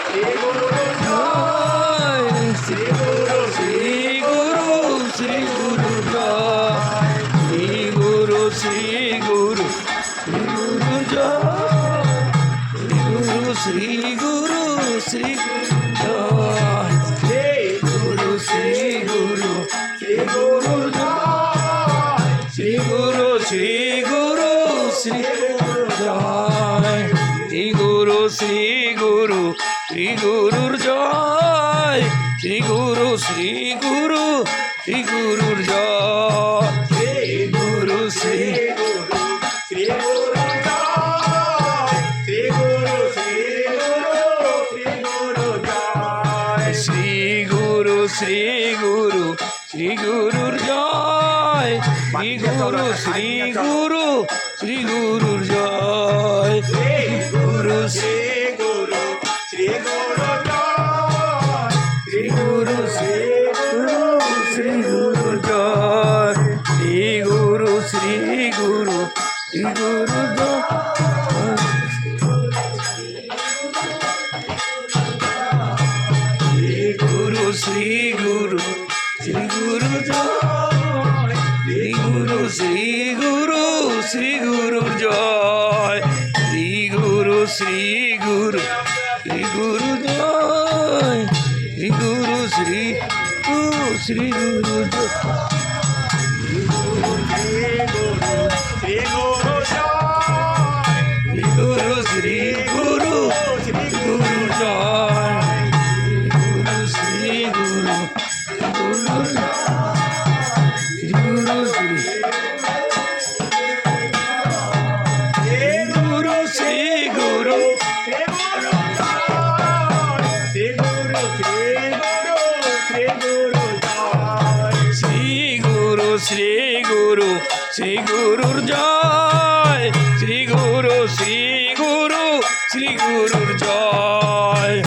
শ্রী গুরু শ্রী গুরু জয় শ্রী গুরু শ্রী গুরু জয় শ্রী গুরু শ্রী জয় শ্রী গুরু শ্রী গুরু জয় শ্রী গুরু শ্রী গুরু শ্রী জয় শ্রী গুরু শ্রী গুরু শ্রী গুরুর জয় শ্রী গুরু শ্রী গুরু শ্রী গুরুর জয় শ্রী গুরু শ্রী শ্রী গুরু জয় শ্রী গুরু শ্রী গুরু শ্রী গুরু জয় শ্রী গুরু শ্রী গুরু শ্রী গুরুর জয় শ্রী গুরু শ্রী গুরু শ্রী গুরুর জয় শ্রী গুরু শ্রী গুরু শ্রী গুরু জয় শ্রী গুরু শ্রী গুরু শ্রী গুরু জয় শ্রী গুরু শ্রী গুরু শ্রী গুরু জয় শ্রী গুরু শ্রী গুরু শ্রী গুরু জয় শ্রী গুরু শ্রী গুরু শ্রী গুরু জয় শ্রী গুরু শ্রী গুরু শ্রী গুরু জয় শ্রী গুরু শ্রী গুরু শ্রী গুরু জয় শ্রী গুরু শ্রী গুরু জয় শ্রী গুরু শ্রী গুরু শ্রী গুরু জয় গুরু শ্রী গুরু গুরু শ্রী গুরু শ্রী গুরু শ্রী গুরু শ্রী গুরু জয় শ্রী গুরু শ্রী গুরু শ্রী গুরু জয় শ্রী গুরু শ্রী গুরু শ্রী গুরুর জয় শ্রী গুরু শ্রী গুরু শ্রী গুরুর জয়।